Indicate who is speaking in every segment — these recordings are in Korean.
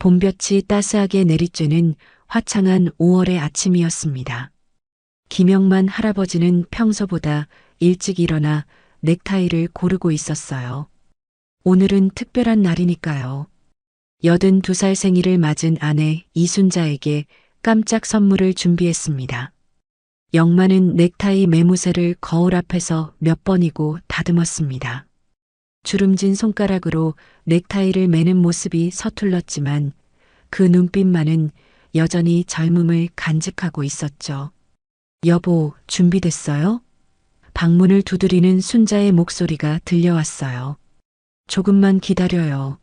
Speaker 1: 봄볕이 따스하게 내리쬐는 화창한 5월의 아침이었습니다. 김영만 할아버지는 평소보다 일찍 일어나 넥타이를 고르고 있었어요. 오늘은 특별한 날이니까요. 82살 생일을 맞은 아내 이순자에게 깜짝 선물을 준비했습니다. 영만은 넥타이 매무새를 거울 앞에서 몇 번이고 다듬었습니다. 주름진 손가락으로 넥타이를 매는 모습이 서툴렀지만 그 눈빛만은 여전히 젊음을 간직하고 있었죠. 여보, 준비됐어요? 방문을 두드리는 순자의 목소리가 들려왔어요. 조금만 기다려요.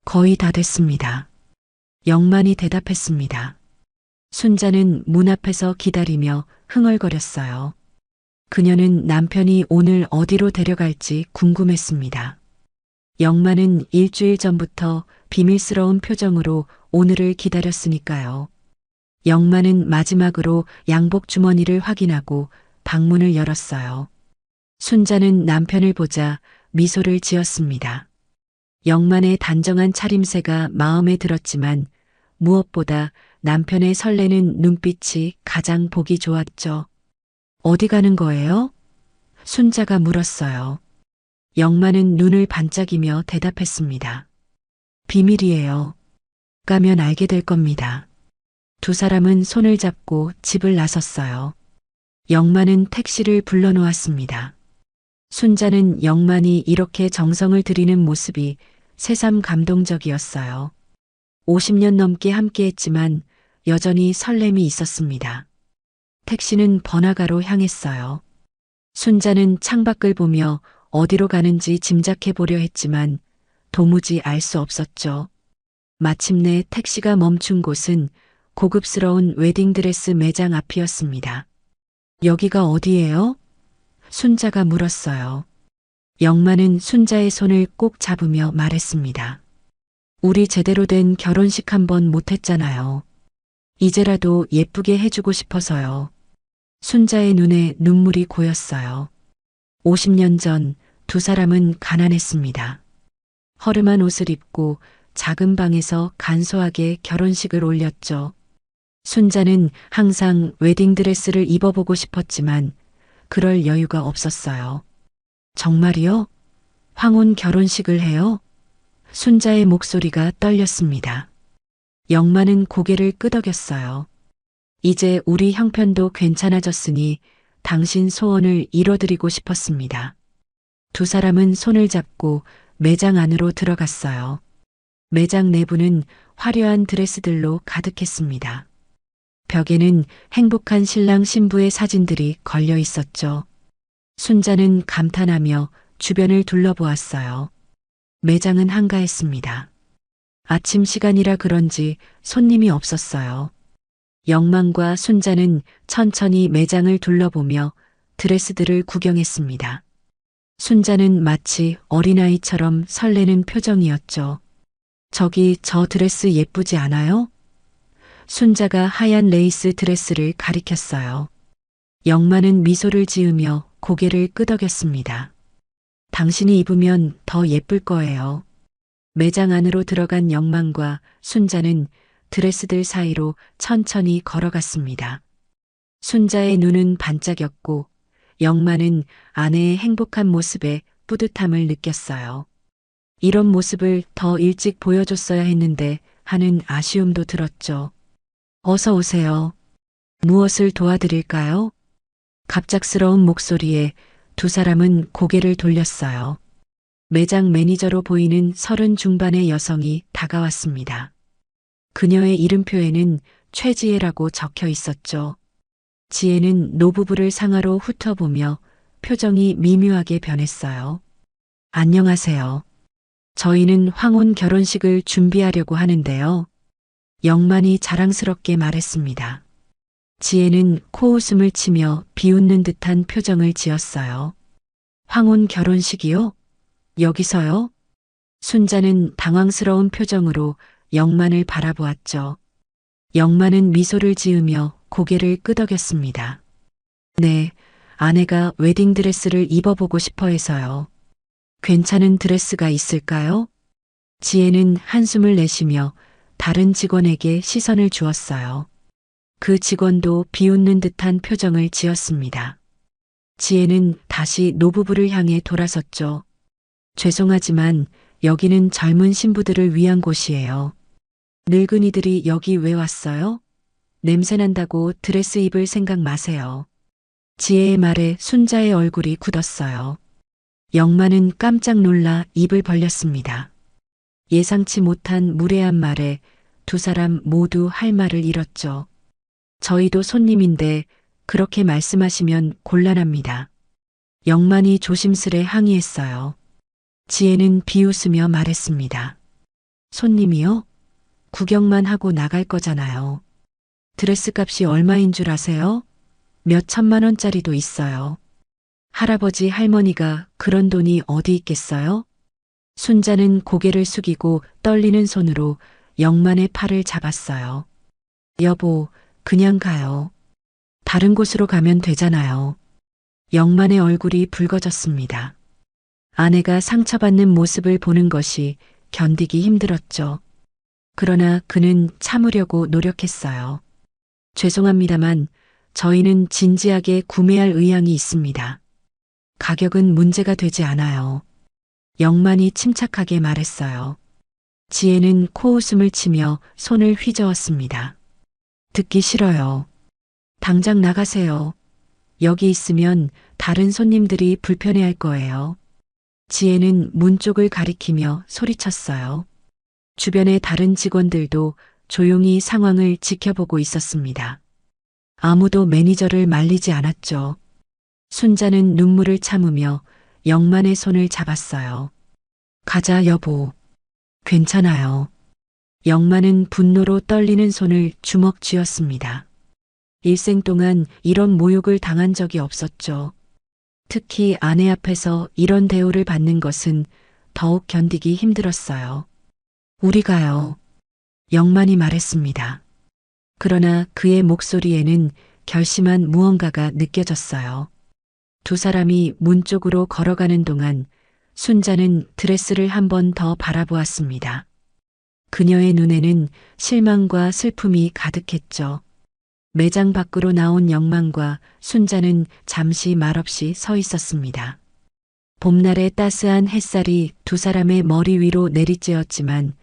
Speaker 1: 거의 다 됐습니다. 영만이 대답했습니다. 순자는 문 앞에서 기다리며 흥얼거렸어요. 그녀는 남편이 오늘 어디로 데려갈지 궁금했습니다. 영만은 일주일 전부터 비밀스러운 표정으로 오늘을 기다렸으니까요. 영만은 마지막으로 양복 주머니를 확인하고 방문을 열었어요. 순자는 남편을 보자 미소를 지었습니다. 영만의 단정한 차림새가 마음에 들었지만 무엇보다 남편의 설레는 눈빛이 가장 보기 좋았죠. 어디 가는 거예요? 순자가 물었어요. 영만은 눈을 반짝이며 대답했습니다. 비밀이에요. 가면 알게 될 겁니다. 두 사람은 손을 잡고 집을 나섰어요. 영만은 택시를 불러놓았습니다. 순자는 영만이 이렇게 정성을 들이는 모습이 새삼 감동적이었어요. 50년 넘게 함께했지만 여전히 설렘이 있었습니다. 택시는 번화가로 향했어요. 순자는 창밖을 보며 어디로 가는지 짐작해 보려 했지만 도무지 알 수 없었죠. 마침내 택시가 멈춘 곳은 고급스러운 웨딩드레스 매장 앞이었습니다. 여기가 어디예요? 순자가 물었어요. 영만은 순자의 손을 꼭 잡으며 말했습니다. 우리 제대로 된 결혼식 한번 못했잖아요. 이제라도 예쁘게 해주고 싶어서요. 순자의 눈에 눈물이 고였어요. 50년 전 두 사람은 가난했습니다. 허름한 옷을 입고 작은 방에서 간소하게 결혼식을 올렸죠. 순자는 항상 웨딩드레스를 입어보고 싶었지만 그럴 여유가 없었어요. 정말이요? 황혼 결혼식을 해요? 순자의 목소리가 떨렸습니다. 영만은 고개를 끄덕였어요. 이제 우리 형편도 괜찮아졌으니 당신 소원을 이뤄드리고 싶었습니다. 두 사람은 손을 잡고 매장 안으로 들어갔어요. 매장 내부는 화려한 드레스들로 가득했습니다. 벽에는 행복한 신랑 신부의 사진들이 걸려 있었죠. 순자는 감탄하며 주변을 둘러보았어요. 매장은 한가했습니다. 아침 시간이라 그런지 손님이 없었어요. 영만과 순자는 천천히 매장을 둘러보며 드레스들을 구경했습니다. 순자는 마치 어린아이처럼 설레는 표정이었죠. 저기 저 드레스 예쁘지 않아요? 순자가 하얀 레이스 드레스를 가리켰어요. 영만은 미소를 지으며 고개를 끄덕였습니다. 당신이 입으면 더 예쁠 거예요. 매장 안으로 들어간 영만과 순자는 드레스들 사이로 천천히 걸어갔습니다. 순자의 눈은 반짝였고 영만은 아내의 행복한 모습에 뿌듯함을 느꼈어요. 이런 모습을 더 일찍 보여줬어야 했는데 하는 아쉬움도 들었죠. 어서 오세요. 무엇을 도와드릴까요? 갑작스러운 목소리에 두 사람은 고개를 돌렸어요. 매장 매니저로 보이는 30 중반의 여성이 다가왔습니다. 그녀의 이름표에는 최지혜라고 적혀 있었죠. 지혜는 노부부를 상하로 훑어보며 표정이 미묘하게 변했어요. 안녕하세요. 저희는 황혼 결혼식을 준비하려고 하는데요. 영만이 자랑스럽게 말했습니다. 지혜는 코웃음을 치며 비웃는 듯한 표정을 지었어요. 황혼 결혼식이요? 여기서요? 순자는 당황스러운 표정으로 영만을 바라보았죠. 영만은 미소를 지으며 고개를 끄덕였습니다. 네, 아내가 웨딩드레스를 입어보고 싶어 해서요. 괜찮은 드레스가 있을까요? 지혜는 한숨을 내쉬며 다른 직원에게 시선을 주었어요. 그 직원도 비웃는 듯한 표정을 지었습니다. 지혜는 다시 노부부를 향해 돌아섰죠. 죄송하지만 여기는 젊은 신부들을 위한 곳이에요. 늙은이들이 여기 왜 왔어요? 냄새난다고 드레스 입을 생각 마세요. 지혜의 말에 순자의 얼굴이 굳었어요. 영만은 깜짝 놀라 입을 벌렸습니다. 예상치 못한 무례한 말에 두 사람 모두 할 말을 잃었죠. 저희도 손님인데 그렇게 말씀하시면 곤란합니다. 영만이 조심스레 항의했어요. 지혜는 비웃으며 말했습니다. 손님이요? 구경만 하고 나갈 거잖아요. 드레스 값이 얼마인 줄 아세요? 몇 천만 원짜리도 있어요. 할아버지 할머니가 그런 돈이 어디 있겠어요? 순자는 고개를 숙이고 떨리는 손으로 영만의 팔을 잡았어요. 여보, 그냥 가요. 다른 곳으로 가면 되잖아요. 영만의 얼굴이 붉어졌습니다. 아내가 상처받는 모습을 보는 것이 견디기 힘들었죠. 그러나 그는 참으려고 노력했어요. 죄송합니다만 저희는 진지하게 구매할 의향이 있습니다. 가격은 문제가 되지 않아요. 영만이 침착하게 말했어요. 지혜는 코웃음을 치며 손을 휘저었습니다. 듣기 싫어요. 당장 나가세요. 여기 있으면 다른 손님들이 불편해할 거예요. 지혜는 문 쪽을 가리키며 소리쳤어요. 주변의 다른 직원들도 조용히 상황을 지켜보고 있었습니다. 아무도 매니저를 말리지 않았죠. 순자는 눈물을 참으며 영만의 손을 잡았어요. 가자, 여보. 괜찮아요. 영만은 분노로 떨리는 손을 주먹 쥐었습니다. 일생 동안 이런 모욕을 당한 적이 없었죠. 특히 아내 앞에서 이런 대우를 받는 것은 더욱 견디기 힘들었어요. 우리 가요. 영만이 말했습니다. 그러나 그의 목소리에는 결심한 무언가가 느껴졌어요. 두 사람이 문 쪽으로 걸어가는 동안 순자는 드레스를 한 번 더 바라보았습니다. 그녀의 눈에는 실망과 슬픔이 가득했죠. 매장 밖으로 나온 영만과 순자는 잠시 말없이 서 있었습니다. 봄날의 따스한 햇살이 두 사람의 머리 위로 내리쬐었지만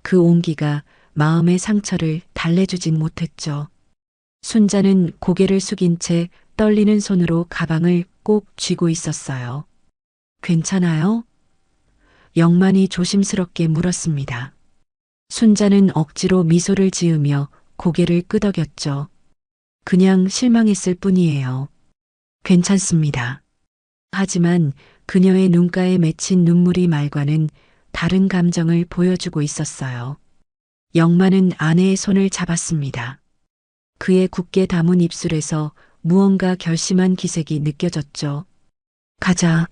Speaker 1: 그 온기가 마음의 상처를 달래주진 못했죠. 순자는 고개를 숙인 채 떨리는 손으로 가방을 꼭 쥐고 있었어요. 괜찮아요? 영만이 조심스럽게 물었습니다. 순자는 억지로 미소를 지으며 고개를 끄덕였죠. 그냥 실망했을 뿐이에요. 괜찮습니다. 하지만 그녀의 눈가에 맺힌 눈물이 말과는 다른 감정을 보여주고 있었어요. 영만은 아내의 손을 잡았습니다. 그의 굳게 담은 입술에서 무언가 결심한 기색이 느껴졌죠. 가자.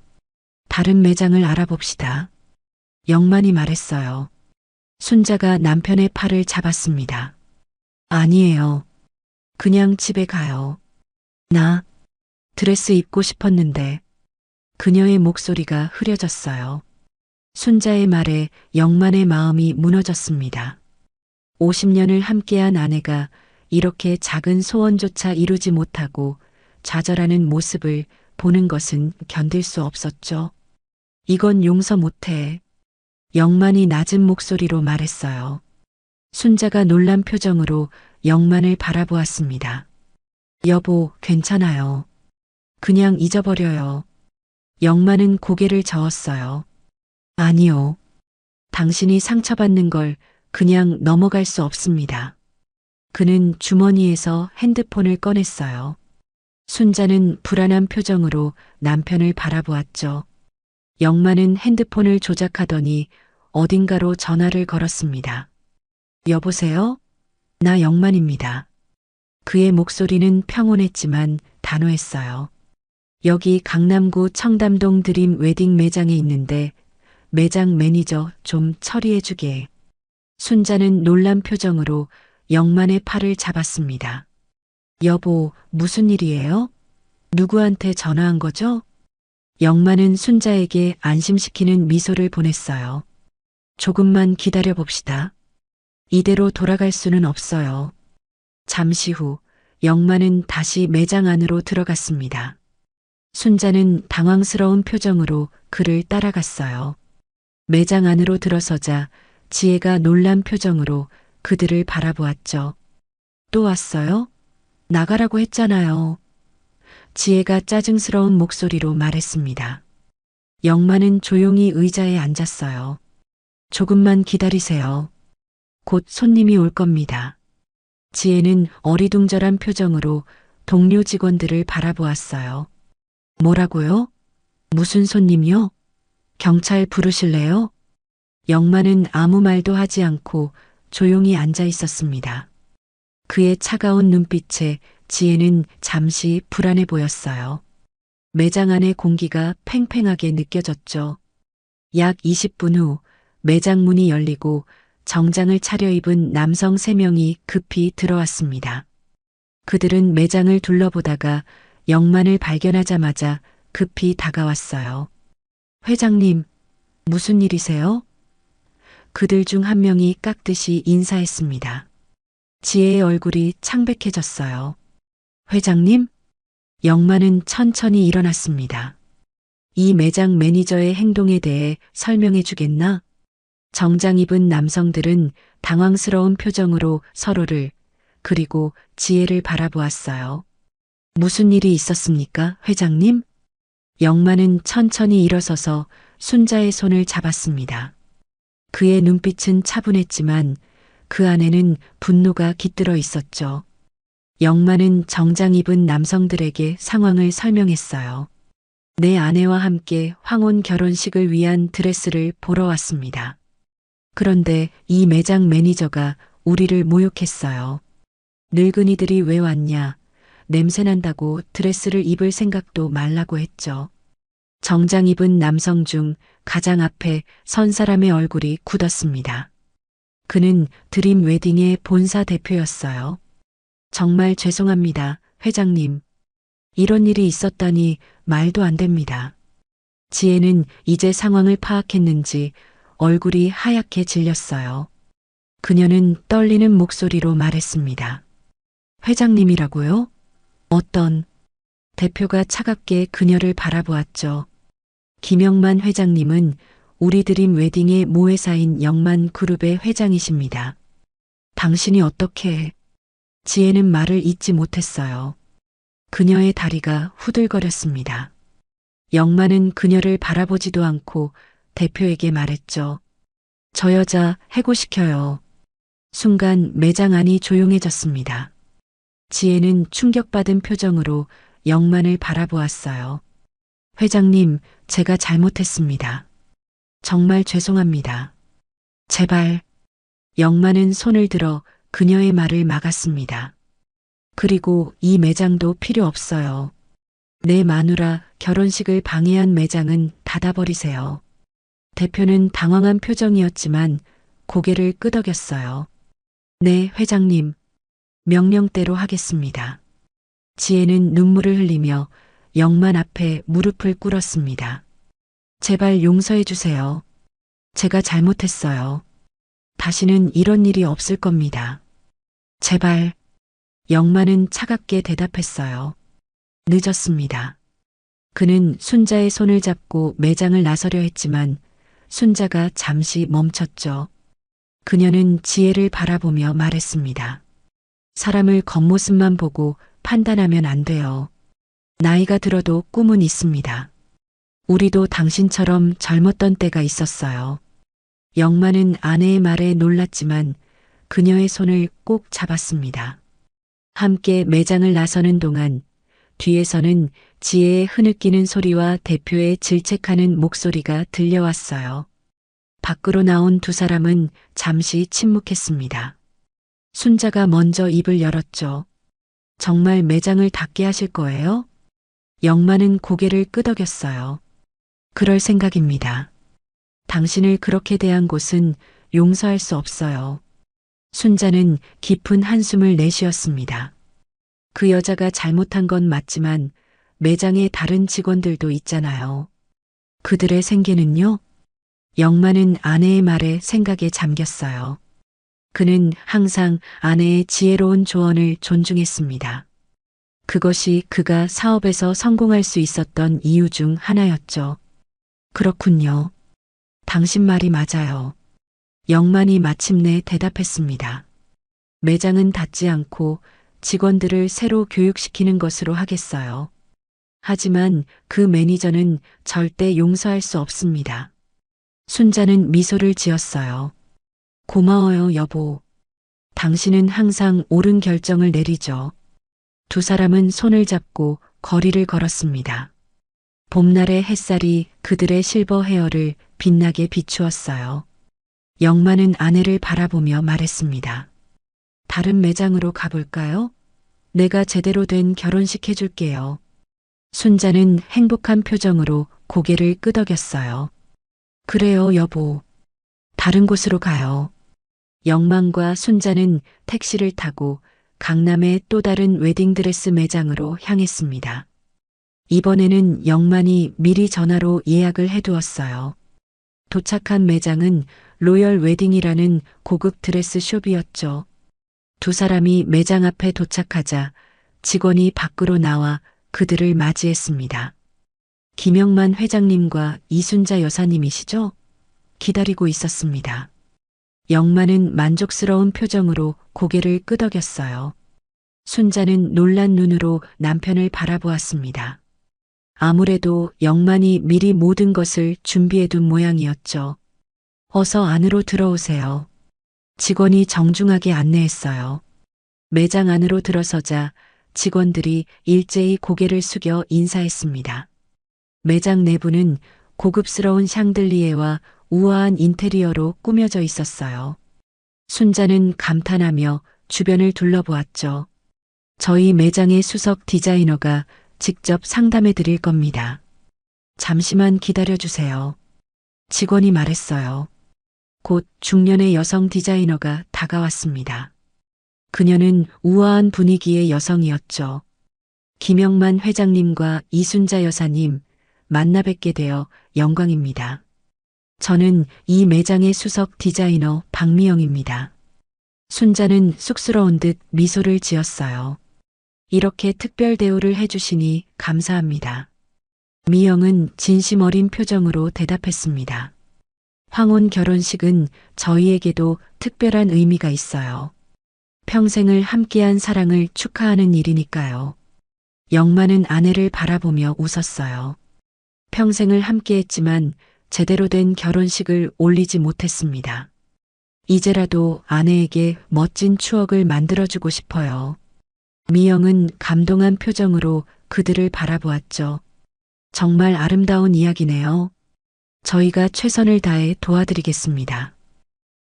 Speaker 1: 다른 매장을 알아봅시다. 영만이 말했어요. 순자가 남편의 팔을 잡았습니다. 아니에요. 그냥 집에 가요. 나 드레스 입고 싶었는데. 그녀의 목소리가 흐려졌어요. 순자의 말에 영만의 마음이 무너졌습니다. 50년을 함께한 아내가 이렇게 작은 소원조차 이루지 못하고 좌절하는 모습을 보는 것은 견딜 수 없었죠. 이건 용서 못해. 영만이 낮은 목소리로 말했어요. 순자가 놀란 표정으로 영만을 바라보았습니다. 여보, 괜찮아요. 그냥 잊어버려요. 영만은 고개를 저었어요. 아니요. 당신이 상처받는 걸 그냥 넘어갈 수 없습니다. 그는 주머니에서 핸드폰을 꺼냈어요. 순자는 불안한 표정으로 남편을 바라보았죠. 영만은 핸드폰을 조작하더니 어딘가로 전화를 걸었습니다. 여보세요? 나 영만입니다. 그의 목소리는 평온했지만 단호했어요. 여기 강남구 청담동 드림 웨딩 매장에 있는데 매장 매니저 좀 처리해주게. 순자는 놀란 표정으로 영만의 팔을 잡았습니다. 여보, 무슨 일이에요? 누구한테 전화한 거죠? 영만은 순자에게 안심시키는 미소를 보냈어요. 조금만 기다려 봅시다. 이대로 돌아갈 수는 없어요. 잠시 후 영만은 다시 매장 안으로 들어갔습니다. 순자는 당황스러운 표정으로 그를 따라갔어요. 매장 안으로 들어서자 지혜가 놀란 표정으로 그들을 바라보았죠. 또 왔어요? 나가라고 했잖아요. 지혜가 짜증스러운 목소리로 말했습니다. 영만은 조용히 의자에 앉았어요. 조금만 기다리세요. 곧 손님이 올 겁니다. 지혜는 어리둥절한 표정으로 동료 직원들을 바라보았어요. 뭐라고요? 무슨 손님이요? 경찰 부르실래요? 영만은 아무 말도 하지 않고 조용히 앉아 있었습니다. 그의 차가운 눈빛에 지혜는 잠시 불안해 보였어요. 매장 안의 공기가 팽팽하게 느껴졌죠. 약 20분 후 매장 문이 열리고 정장을 차려입은 남성 3명이 급히 들어왔습니다. 그들은 매장을 둘러보다가 영만을 발견하자마자 급히 다가왔어요. 회장님, 무슨 일이세요? 그들 중 한 명이 깍듯이 인사했습니다. 지혜의 얼굴이 창백해졌어요. 회장님? 영만은 천천히 일어났습니다. 이 매장 매니저의 행동에 대해 설명해 주겠나? 정장 입은 남성들은 당황스러운 표정으로 서로를 그리고 지혜를 바라보았어요. 무슨 일이 있었습니까, 회장님? 영만은 천천히 일어서서 순자의 손을 잡았습니다. 그의 눈빛은 차분했지만 그 안에는 분노가 깃들어 있었죠. 영만은 정장 입은 남성들에게 상황을 설명했어요. 내 아내와 함께 황혼 결혼식을 위한 드레스를 보러 왔습니다. 그런데 이 매장 매니저가 우리를 모욕했어요. 늙은이들이 왜 왔냐? 냄새난다고 드레스를 입을 생각도 말라고 했죠. 정장 입은 남성 중 가장 앞에 선 사람의 얼굴이 굳었습니다. 그는 드림 웨딩의 본사 대표였어요. 정말 죄송합니다, 회장님. 이런 일이 있었다니 말도 안 됩니다. 지혜는 이제 상황을 파악했는지 얼굴이 하얗게 질렸어요. 그녀는 떨리는 목소리로 말했습니다. 회장님이라고요? 어떤? 대표가 차갑게 그녀를 바라보았죠. 김영만 회장님은 우리 드림 웨딩의 모회사인 영만 그룹의 회장이십니다. 당신이 어떻게... 지혜는 말을 잇지 못했어요. 그녀의 다리가 후들거렸습니다. 영만은 그녀를 바라보지도 않고 대표에게 말했죠. 저 여자 해고시켜요. 순간 매장 안이 조용해졌습니다. 지혜는 충격받은 표정으로 영만을 바라보았어요. 회장님, 제가 잘못했습니다. 정말 죄송합니다. 제발. 영만은 손을 들어 그녀의 말을 막았습니다. 그리고 이 매장도 필요 없어요. 내 마누라 결혼식을 방해한 매장은 닫아버리세요. 대표는 당황한 표정이었지만 고개를 끄덕였어요. 네, 회장님. 명령대로 하겠습니다. 지혜는 눈물을 흘리며 영만 앞에 무릎을 꿇었습니다. 제발 용서해 주세요. 제가 잘못했어요. 다시는 이런 일이 없을 겁니다. 제발. 영만은 차갑게 대답했어요. 늦었습니다. 그는 순자의 손을 잡고 매장을 나서려 했지만 순자가 잠시 멈췄죠. 그녀는 지혜를 바라보며 말했습니다. 사람을 겉모습만 보고 판단하면 안 돼요. 나이가 들어도 꿈은 있습니다. 우리도 당신처럼 젊었던 때가 있었어요. 영만은 아내의 말에 놀랐지만 그녀의 손을 꼭 잡았습니다. 함께 매장을 나서는 동안 뒤에서는 지혜의 흐느끼는 소리와 대표의 질책하는 목소리가 들려왔어요. 밖으로 나온 두 사람은 잠시 침묵했습니다. 순자가 먼저 입을 열었죠. 정말 매장을 닫게 하실 거예요? 영만은 고개를 끄덕였어요. 그럴 생각입니다. 당신을 그렇게 대한 곳은 용서할 수 없어요. 순자는 깊은 한숨을 내쉬었습니다. 그 여자가 잘못한 건 맞지만 매장에 다른 직원들도 있잖아요. 그들의 생계는요? 영만은 아내의 말에 생각에 잠겼어요. 그는 항상 아내의 지혜로운 조언을 존중했습니다. 그것이 그가 사업에서 성공할 수 있었던 이유 중 하나였죠. 그렇군요. 당신 말이 맞아요. 영만이 마침내 대답했습니다. 매장은 닫지 않고 직원들을 새로 교육시키는 것으로 하겠어요. 하지만 그 매니저는 절대 용서할 수 없습니다. 순자는 미소를 지었어요. 고마워요, 여보. 당신은 항상 옳은 결정을 내리죠. 두 사람은 손을 잡고 거리를 걸었습니다. 봄날의 햇살이 그들의 실버 헤어를 빛나게 비추었어요. 영만은 아내를 바라보며 말했습니다. 다른 매장으로 가볼까요? 내가 제대로 된 결혼식 해줄게요. 순자는 행복한 표정으로 고개를 끄덕였어요. 그래요, 여보. 다른 곳으로 가요. 영만과 순자는 택시를 타고 강남의 또 다른 웨딩드레스 매장으로 향했습니다. 이번에는 영만이 미리 전화로 예약을 해두었어요. 도착한 매장은 로열 웨딩이라는 고급 드레스 숍이었죠. 두 사람이 매장 앞에 도착하자 직원이 밖으로 나와 그들을 맞이했습니다. 김영만 회장님과 이순자 여사님이시죠? 기다리고 있었습니다. 영만은 만족스러운 표정으로 고개를 끄덕였어요. 순자는 놀란 눈으로 남편을 바라보았습니다. 아무래도 영만이 미리 모든 것을 준비해둔 모양이었죠. 어서 안으로 들어오세요. 직원이 정중하게 안내했어요. 매장 안으로 들어서자 직원들이 일제히 고개를 숙여 인사했습니다. 매장 내부는 고급스러운 샹들리에와 우아한 인테리어로 꾸며져 있었어요. 순자는 감탄하며 주변을 둘러보았죠. 저희 매장의 수석 디자이너가 직접 상담해 드릴 겁니다. 잠시만 기다려 주세요. 직원이 말했어요. 곧 중년의 여성 디자이너가 다가왔습니다. 그녀는 우아한 분위기의 여성이었죠. 김영만 회장님과 이순자 여사님, 만나 뵙게 되어 영광입니다. 저는 이 매장의 수석 디자이너 박미영입니다. 순자는 쑥스러운 듯 미소를 지었어요. 이렇게 특별 대우를 해주시니 감사합니다. 미영은 진심 어린 표정으로 대답했습니다. 황혼 결혼식은 저희에게도 특별한 의미가 있어요. 평생을 함께한 사랑을 축하하는 일이니까요. 영만은 아내를 바라보며 웃었어요. 평생을 함께했지만 제대로 된 결혼식을 올리지 못했습니다. 이제라도 아내에게 멋진 추억을 만들어주고 싶어요. 미영은 감동한 표정으로 그들을 바라보았죠. 정말 아름다운 이야기네요. 저희가 최선을 다해 도와드리겠습니다.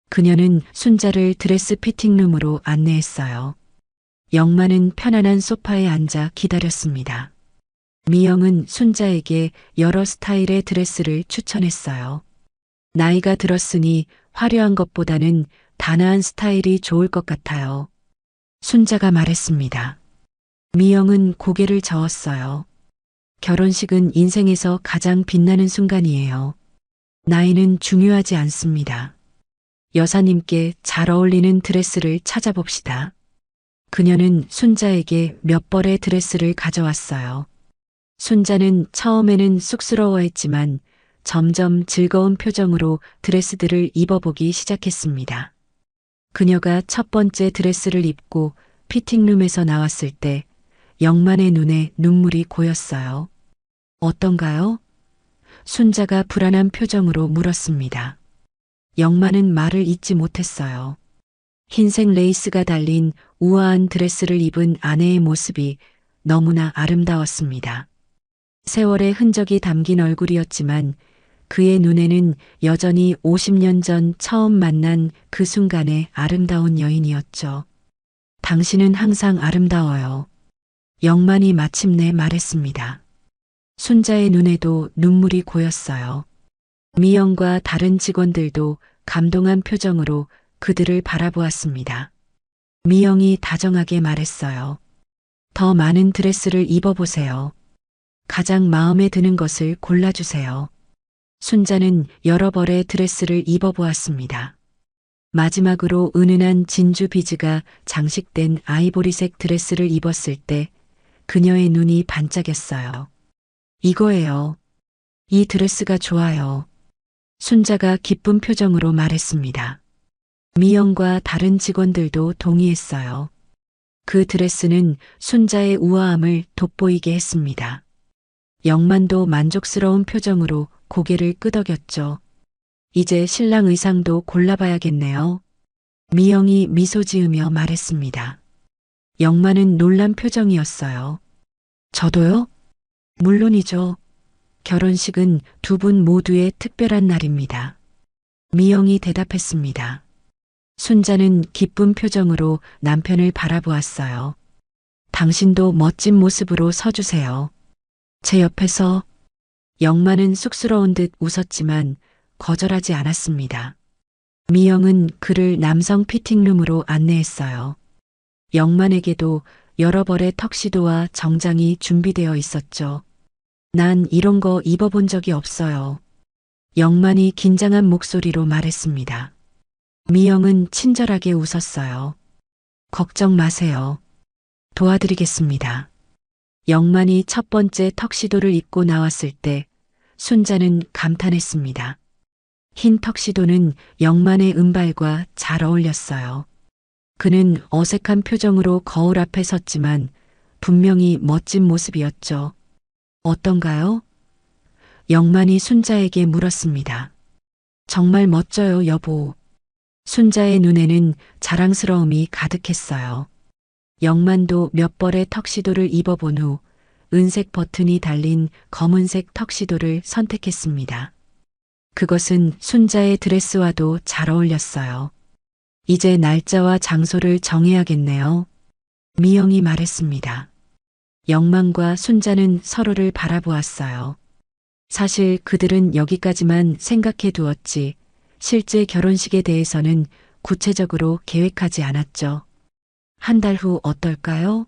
Speaker 1: 그녀는 순자를 드레스 피팅룸으로 안내했어요. 영만은 편안한 소파에 앉아 기다렸습니다. 미영은 순자에게 여러 스타일의 드레스를 추천했어요. 나이가 들었으니 화려한 것보다는 단아한 스타일이 좋을 것 같아요. 순자가 말했습니다. 미영은 고개를 저었어요. 결혼식은 인생에서 가장 빛나는 순간이에요. 나이는 중요하지 않습니다. 여사님께 잘 어울리는 드레스를 찾아봅시다. 그녀는 순자에게 몇 벌의 드레스를 가져왔어요. 순자는 처음에는 쑥스러워했지만 점점 즐거운 표정으로 드레스들을 입어보기 시작했습니다. 그녀가 첫 번째 드레스를 입고 피팅룸에서 나왔을 때 영만의 눈에 눈물이 고였어요. 어떤가요? 순자가 불안한 표정으로 물었습니다. 영만은 말을 잇지 못했어요. 흰색 레이스가 달린 우아한 드레스를 입은 아내의 모습이 너무나 아름다웠습니다. 세월의 흔적이 담긴 얼굴이었지만 그의 눈에는 여전히 50년 전 처음 만난 그 순간의 아름다운 여인이었죠. 당신은 항상 아름다워요. 영만이 마침내 말했습니다. 순자의 눈에도 눈물이 고였어요. 미영과 다른 직원들도 감동한 표정으로 그들을 바라보았습니다. 미영이 다정하게 말했어요. 더 많은 드레스를 입어보세요. 가장 마음에 드는 것을 골라주세요. 순자는 여러 벌의 드레스를 입어보았습니다. 마지막으로 은은한 진주 비즈가 장식된 아이보리색 드레스를 입었을 때 그녀의 눈이 반짝였어요. 이거예요. 이 드레스가 좋아요. 순자가 기쁜 표정으로 말했습니다. 미영과 다른 직원들도 동의했어요. 그 드레스는 순자의 우아함을 돋보이게 했습니다. 영만도 만족스러운 표정으로 고개를 끄덕였죠. 이제 신랑 의상도 골라봐야겠네요. 미영이 미소 지으며 말했습니다. 영만은 놀란 표정이었어요. 저도요? 물론이죠. 결혼식은 두 분 모두의 특별한 날입니다. 미영이 대답했습니다. 순자는 기쁜 표정으로 남편을 바라보았어요. 당신도 멋진 모습으로 서주세요. 제 옆에서. 영만은 쑥스러운 듯 웃었지만 거절하지 않았습니다. 미영은 그를 남성 피팅룸으로 안내했어요. 영만에게도 여러 벌의 턱시도와 정장이 준비되어 있었죠. 난 이런 거 입어본 적이 없어요. 영만이 긴장한 목소리로 말했습니다. 미영은 친절하게 웃었어요. 걱정 마세요. 도와드리겠습니다. 영만이 첫 번째 턱시도를 입고 나왔을 때 순자는 감탄했습니다. 흰 턱시도는 영만의 은발과 잘 어울렸어요. 그는 어색한 표정으로 거울 앞에 섰지만 분명히 멋진 모습이었죠. 어떤가요? 영만이 순자에게 물었습니다. 정말 멋져요, 여보. 순자의 눈에는 자랑스러움이 가득했어요. 영만도 몇 벌의 턱시도를 입어본 후 은색 버튼이 달린 검은색 턱시도를 선택했습니다. 그것은 순자의 드레스와도 잘 어울렸어요. 이제 날짜와 장소를 정해야겠네요. 미영이 말했습니다. 영만과 순자는 서로를 바라보았어요. 사실 그들은 여기까지만 생각해 두었지 실제 결혼식에 대해서는 구체적으로 계획하지 않았죠. 한 달 후 어떨까요?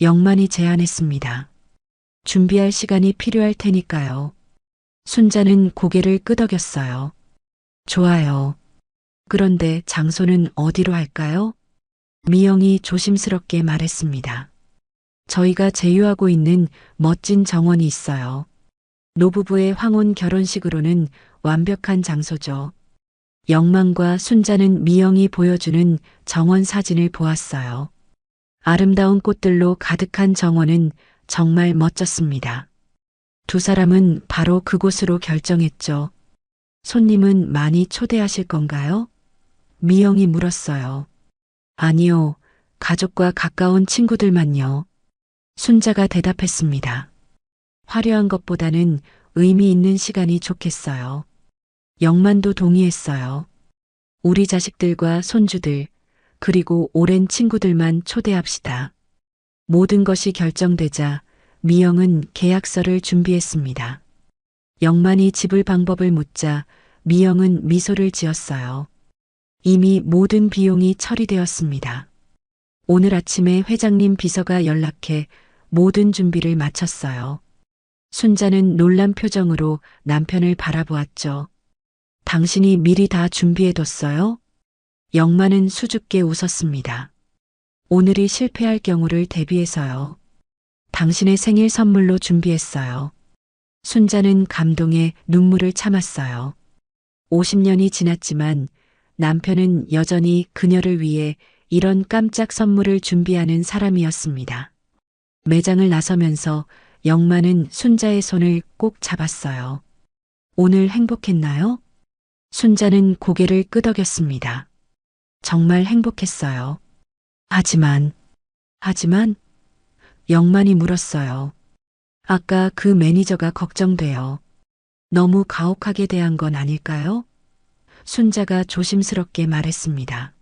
Speaker 1: 영만이 제안했습니다. 준비할 시간이 필요할 테니까요. 순자는 고개를 끄덕였어요. 좋아요. 그런데 장소는 어디로 할까요? 미영이 조심스럽게 말했습니다. 저희가 제휴하고 있는 멋진 정원이 있어요. 노부부의 황혼 결혼식으로는 완벽한 장소죠. 영만과 순자는 미영이 보여주는 정원 사진을 보았어요. 아름다운 꽃들로 가득한 정원은 정말 멋졌습니다. 두 사람은 바로 그곳으로 결정했죠. 손님은 많이 초대하실 건가요? 미영이 물었어요. 아니요, 가족과 가까운 친구들만요. 순자가 대답했습니다. 화려한 것보다는 의미 있는 시간이 좋겠어요. 영만도 동의했어요. 우리 자식들과 손주들, 그리고 오랜 친구들만 초대합시다. 모든 것이 결정되자 미영은 계약서를 준비했습니다. 영만이 집을 방법을 묻자 미영은 미소를 지었어요. 이미 모든 비용이 처리되었습니다. 오늘 아침에 회장님 비서가 연락해 모든 준비를 마쳤어요. 순자는 놀란 표정으로 남편을 바라보았죠. 당신이 미리 다 준비해뒀어요? 영만은 수줍게 웃었습니다. 오늘이 실패할 경우를 대비해서요. 당신의 생일 선물로 준비했어요. 순자는 감동에 눈물을 참았어요. 50년이 지났지만 남편은 여전히 그녀를 위해 이런 깜짝 선물을 준비하는 사람이었습니다. 매장을 나서면서 영만은 순자의 손을 꼭 잡았어요. 오늘 행복했나요? 순자는 고개를 끄덕였습니다. 정말 행복했어요. 하지만 영만이 물었어요. 아까 그 매니저가 걱정돼요. 너무 가혹하게 대한 건 아닐까요? 순자가 조심스럽게 말했습니다.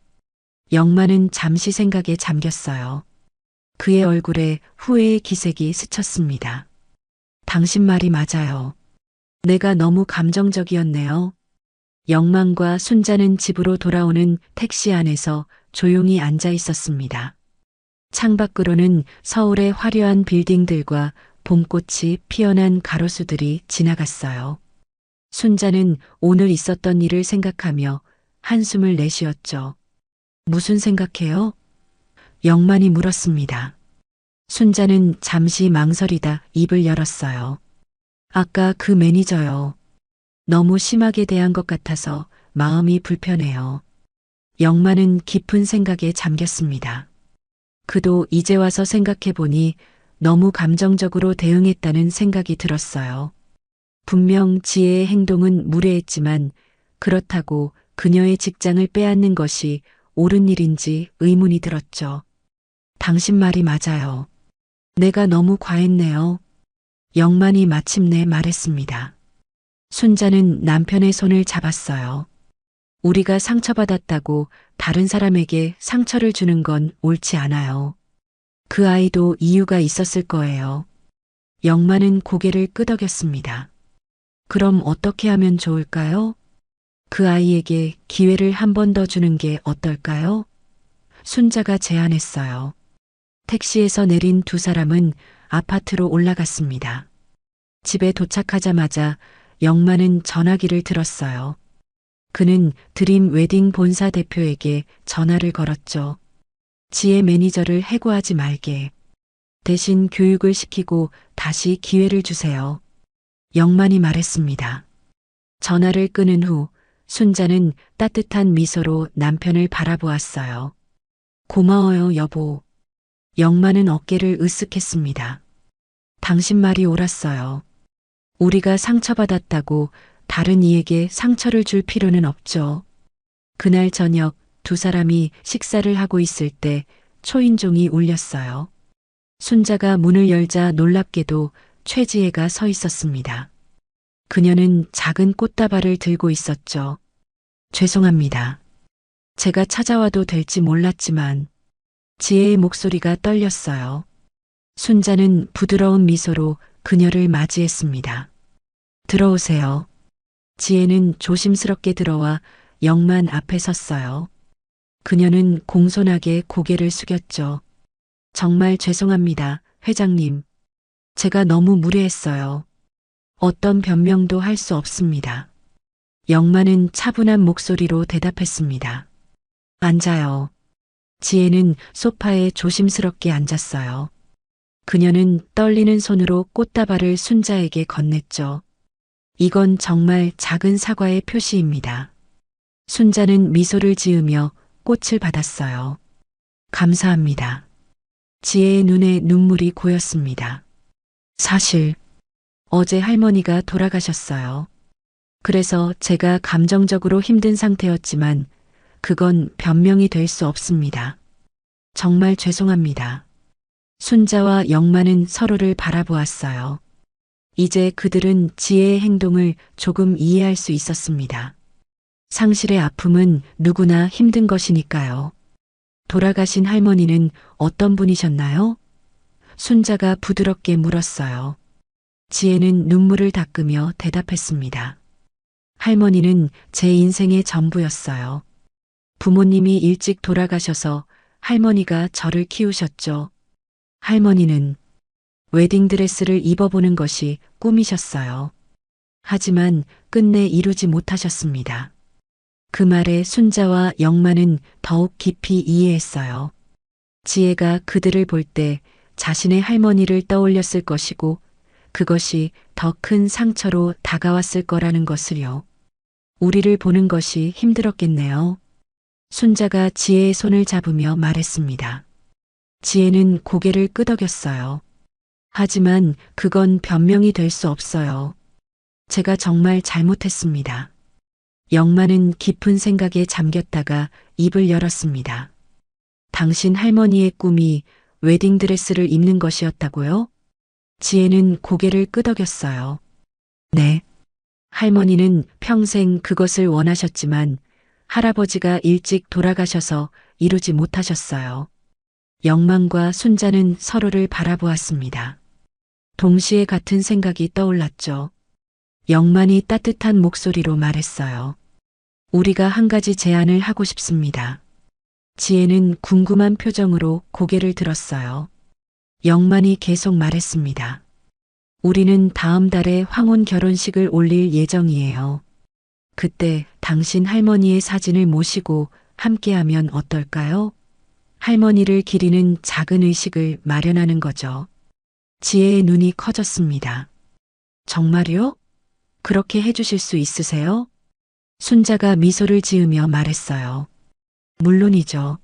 Speaker 1: 영만은 잠시 생각에 잠겼어요. 그의 얼굴에 후회의 기색이 스쳤습니다. 당신 말이 맞아요. 내가 너무 감정적이었네요. 영만과 순자는 집으로 돌아오는 택시 안에서 조용히 앉아 있었습니다. 창밖으로는 서울의 화려한 빌딩들과 봄꽃이 피어난 가로수들이 지나갔어요. 순자는 오늘 있었던 일을 생각하며 한숨을 내쉬었죠. 무슨 생각해요? 영만이 물었습니다. 순자는 잠시 망설이다 입을 열었어요. 아까 그 매니저요. 너무 심하게 대한 것 같아서 마음이 불편해요. 영만은 깊은 생각에 잠겼습니다. 그도 이제 와서 생각해보니 너무 감정적으로 대응했다는 생각이 들었어요. 분명 지혜의 행동은 무례했지만 그렇다고 그녀의 직장을 빼앗는 것이 옳은 일인지 의문이 들었죠. 당신 말이 맞아요. 내가 너무 과했네요. 영만이 마침내 말했습니다. 순자는 남편의 손을 잡았어요. 우리가 상처받았다고 다른 사람에게 상처를 주는 건 옳지 않아요. 그 아이도 이유가 있었을 거예요. 영만은 고개를 끄덕였습니다. 그럼 어떻게 하면 좋을까요? 그 아이에게 기회를 한 번 더 주는 게 어떨까요? 순자가 제안했어요. 택시에서 내린 두 사람은 아파트로 올라갔습니다. 집에 도착하자마자 영만은 전화기를 들었어요. 그는 드림 웨딩 본사 대표에게 전화를 걸었죠. 지혜 매니저를 해고하지 말게. 대신 교육을 시키고 다시 기회를 주세요. 영만이 말했습니다. 전화를 끊은 후 순자는 따뜻한 미소로 남편을 바라보았어요. 고마워요, 여보. 영만은 어깨를 으쓱했습니다. 당신 말이 옳았어요. 우리가 상처받았다고 다른 이에게 상처를 줄 필요는 없죠. 그날 저녁 두 사람이 식사를 하고 있을 때 초인종이 울렸어요. 순자가 문을 열자 놀랍게도 최지혜가 서 있었습니다. 그녀는 작은 꽃다발을 들고 있었죠. 죄송합니다. 제가 찾아와도 될지 몰랐지만 지혜의 목소리가 떨렸어요. 순자는 부드러운 미소로 그녀를 맞이했습니다. 들어오세요. 지혜는 조심스럽게 들어와 영만 앞에 섰어요. 그녀는 공손하게 고개를 숙였죠. 정말 죄송합니다, 회장님. 제가 너무 무례했어요. 어떤 변명도 할 수 없습니다. 영만은 차분한 목소리로 대답했습니다. 앉아요. 지혜는 소파에 조심스럽게 앉았어요. 그녀는 떨리는 손으로 꽃다발을 순자에게 건넸죠. 이건 정말 작은 사과의 표시입니다. 순자는 미소를 지으며 꽃을 받았어요. 감사합니다. 지혜의 눈에 눈물이 고였습니다. 사실 어제 할머니가 돌아가셨어요. 그래서 제가 감정적으로 힘든 상태였지만 그건 변명이 될 수 없습니다. 정말 죄송합니다. 순자와 영만은 서로를 바라보았어요. 이제 그들은 지혜의 행동을 조금 이해할 수 있었습니다. 상실의 아픔은 누구나 힘든 것이니까요. 돌아가신 할머니는 어떤 분이셨나요? 순자가 부드럽게 물었어요. 지혜는 눈물을 닦으며 대답했습니다. 할머니는 제 인생의 전부였어요. 부모님이 일찍 돌아가셔서 할머니가 저를 키우셨죠. 할머니는 웨딩드레스를 입어보는 것이 꿈이셨어요. 하지만 끝내 이루지 못하셨습니다. 그 말에 순자와 영만은 더욱 깊이 이해했어요. 지혜가 그들을 볼 때 자신의 할머니를 떠올렸을 것이고 그것이 더 큰 상처로 다가왔을 거라는 것을요. 우리를 보는 것이 힘들었겠네요. 순자가 지혜의 손을 잡으며 말했습니다. 지혜는 고개를 끄덕였어요. 하지만 그건 변명이 될 수 없어요. 제가 정말 잘못했습니다. 영만은 깊은 생각에 잠겼다가 입을 열었습니다. 당신 할머니의 꿈이 웨딩드레스를 입는 것이었다고요? 지혜는 고개를 끄덕였어요. 네. 할머니는 평생 그것을 원하셨지만 할아버지가 일찍 돌아가셔서 이루지 못하셨어요. 영만과 순자는 서로를 바라보았습니다. 동시에 같은 생각이 떠올랐죠. 영만이 따뜻한 목소리로 말했어요. 우리가 한 가지 제안을 하고 싶습니다. 지혜는 궁금한 표정으로 고개를 들었어요. 영만이 계속 말했습니다. 우리는 다음 달에 황혼 결혼식을 올릴 예정이에요. 그때 당신 할머니의 사진을 모시고 함께하면 어떨까요? 할머니를 기리는 작은 의식을 마련하는 거죠. 지혜의 눈이 커졌습니다. 정말요? 그렇게 해주실 수 있으세요? 순자가 미소를 지으며 말했어요. 물론이죠.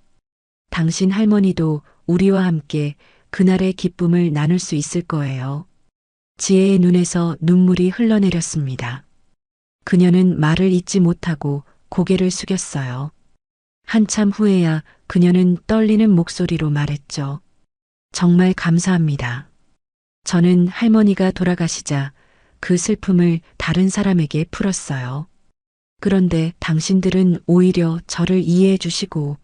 Speaker 1: 당신 할머니도 우리와 함께 그날의 기쁨을 나눌 수 있을 거예요. 지혜의 눈에서 눈물이 흘러내렸습니다. 그녀는 말을 잇지 못하고 고개를 숙였어요. 한참 후에야 그녀는 떨리는 목소리로 말했죠. 정말 감사합니다. 저는 할머니가 돌아가시자 그 슬픔을 다른 사람에게 풀었어요. 그런데 당신들은 오히려 저를 이해해 주시고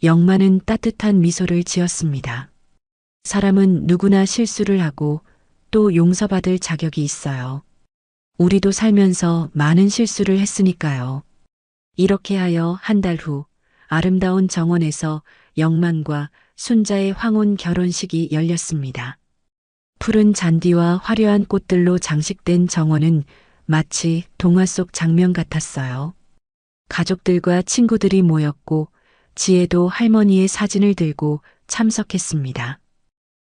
Speaker 1: 영만은 따뜻한 미소를 지었습니다. 사람은 누구나 실수를 하고 또 용서받을 자격이 있어요. 우리도 살면서 많은 실수를 했으니까요. 이렇게 하여 한 달 후 아름다운 정원에서 영만과 순자의 황혼 결혼식이 열렸습니다. 푸른 잔디와 화려한 꽃들로 장식된 정원은 마치 동화 속 장면 같았어요. 가족들과 친구들이 모였고 지혜도 할머니의 사진을 들고 참석했습니다.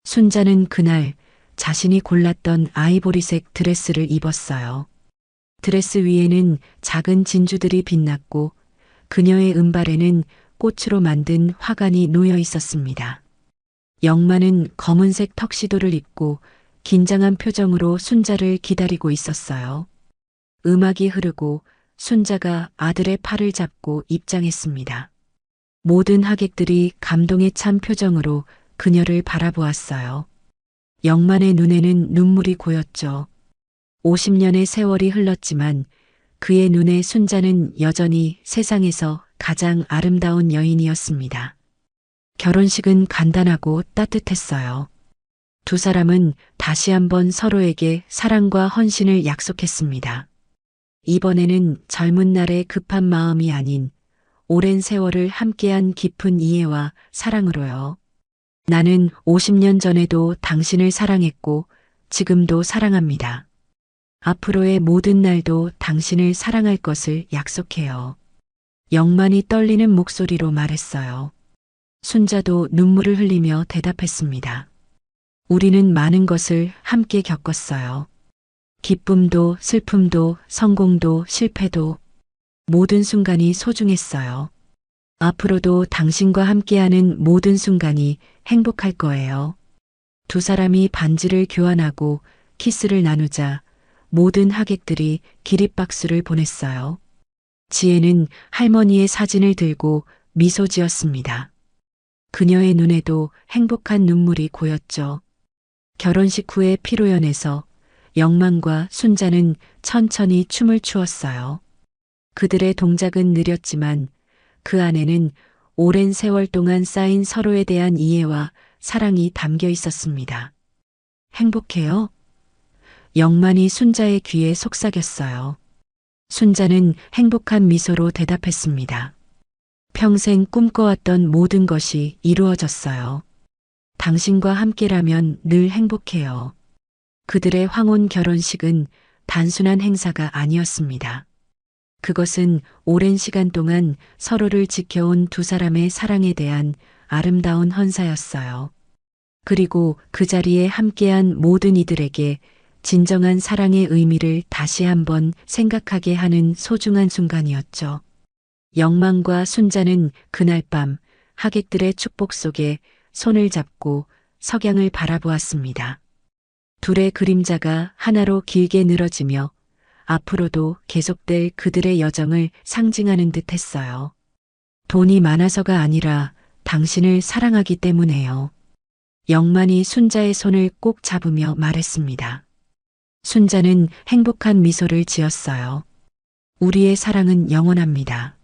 Speaker 1: 순자는 그날 자신이 골랐던 아이보리색 드레스를 입었어요. 드레스 위에는 작은 진주들이 빛났고 그녀의 은발에는 꽃으로 만든 화관이 놓여 있었습니다. 영만은 검은색 턱시도를 입고 긴장한 표정으로 순자를 기다리고 있었어요. 음악이 흐르고 순자가 아들의 팔을 잡고 입장했습니다. 모든 하객들이 감동에 찬 표정으로 그녀를 바라보았어요. 영만의 눈에는 눈물이 고였죠. 50년의 세월이 흘렀지만 그의 눈에 순자는 여전히 세상에서 가장 아름다운 여인이었습니다. 결혼식은 간단하고 따뜻했어요. 두 사람은 다시 한번 서로에게 사랑과 헌신을 약속했습니다. 이번에는 젊은 날의 급한 마음이 아닌 오랜 세월을 함께한 깊은 이해와 사랑으로요. 나는 50년 전에도 당신을 사랑했고 지금도 사랑합니다. 앞으로의 모든 날도 당신을 사랑할 것을 약속해요. 영만이 떨리는 목소리로 말했어요. 순자도 눈물을 흘리며 대답했습니다. 우리는 많은 것을 함께 겪었어요. 기쁨도 슬픔도 성공도 실패도 모든 순간이 소중했어요. 앞으로도 당신과 함께하는 모든 순간이 행복할 거예요. 두 사람이 반지를 교환하고 키스를 나누자 모든 하객들이 기립박수를 보냈어요. 지혜는 할머니의 사진을 들고 미소 지었습니다. 그녀의 눈에도 행복한 눈물이 고였죠. 결혼식 후의 피로연에서 영만과 순자는 천천히 춤을 추었어요. 그들의 동작은 느렸지만 그 안에는 오랜 세월 동안 쌓인 서로에 대한 이해와 사랑이 담겨 있었습니다. 행복해요? 영만이 순자의 귀에 속삭였어요. 순자는 행복한 미소로 대답했습니다. 평생 꿈꿔왔던 모든 것이 이루어졌어요. 당신과 함께라면 늘 행복해요. 그들의 황혼 결혼식은 단순한 행사가 아니었습니다. 그것은 오랜 시간 동안 서로를 지켜온 두 사람의 사랑에 대한 아름다운 헌사였어요. 그리고 그 자리에 함께한 모든 이들에게 진정한 사랑의 의미를 다시 한번 생각하게 하는 소중한 순간이었죠. 영만과 순자는 그날 밤 하객들의 축복 속에 손을 잡고 석양을 바라보았습니다. 둘의 그림자가 하나로 길게 늘어지며 앞으로도 계속될 그들의 여정을 상징하는 듯 했어요. 돈이 많아서가 아니라 당신을 사랑하기 때문에요. 영만이 순자의 손을 꼭 잡으며 말했습니다. 순자는 행복한 미소를 지었어요. 우리의 사랑은 영원합니다.